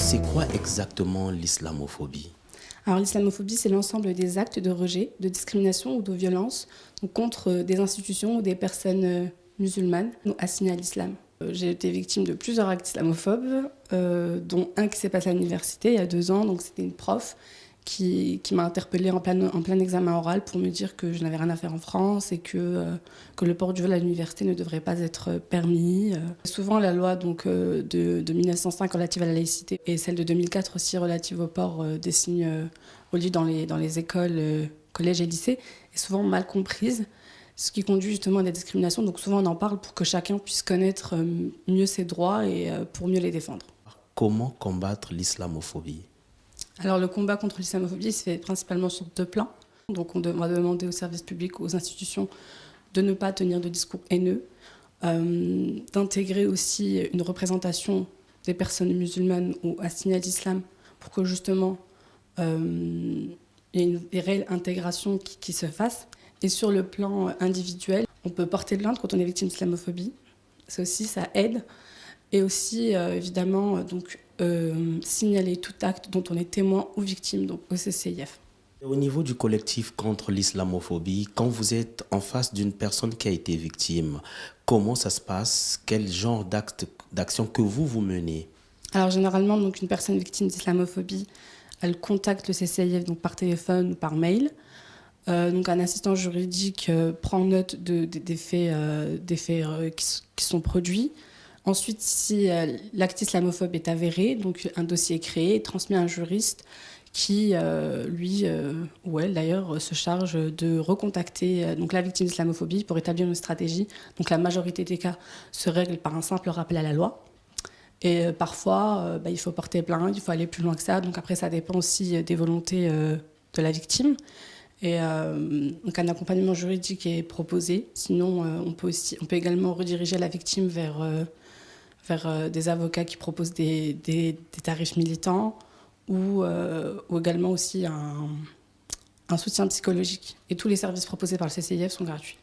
C'est quoi exactement l'islamophobie? Alors l'islamophobie, c'est l'ensemble des actes de rejet, de discrimination ou de violence donc, contre des institutions ou des personnes musulmanes assignées à l'islam. J'ai été victime de plusieurs actes islamophobes, dont un qui s'est passé à l'université il y a 2 ans. Donc c'était une prof qui m'a interpellée en plein examen oral pour me dire que je n'avais rien à faire en France et que le port du voile à l'université ne devrait pas être permis. Souvent, la loi de 1905 relative à la laïcité et celle de 2004 aussi relative au port des signes religieux dans les écoles, collèges et lycées est souvent mal comprise, ce qui conduit justement à des discriminations. Donc souvent, on en parle pour que chacun puisse connaître mieux ses droits et pour mieux les défendre. Comment combattre l'islamophobie? Alors le combat contre l'islamophobie se fait principalement sur 2 plans. Donc on va demander aux services publics, aux institutions de ne pas tenir de discours haineux, d'intégrer aussi une représentation des personnes musulmanes ou assignées à l'islam pour que justement il y ait une réelle intégration qui se fasse. Et sur le plan individuel, on peut porter plainte quand on est victime d'islamophobie. Ça aussi, ça aide. Et aussi, évidemment, signaler tout acte dont on est témoin ou victime, donc au CCIF. Au niveau du collectif contre l'islamophobie, quand vous êtes en face d'une personne qui a été victime, comment ça se passe? Quel genre d'action que vous menez? Alors généralement, donc, une personne victime d'islamophobie, elle contacte le CCIF donc, par téléphone ou par mail. Donc un assistant juridique prend note des faits qui sont produits. Ensuite, si l'acte islamophobe est avéré, donc un dossier est créé et transmis à un juriste qui, lui, ou elle d'ailleurs, se charge de recontacter donc, la victime d'islamophobie pour établir une stratégie. Donc la majorité des cas se règlent par un simple rappel à la loi. Et parfois, il faut porter plainte, il faut aller plus loin que ça. Donc après, ça dépend aussi des volontés de la victime. Et donc un accompagnement juridique est proposé. Sinon, on peut également rediriger la victime vers des avocats qui proposent des tarifs militants ou également aussi un soutien psychologique. Et tous les services proposés par le CCIF sont gratuits.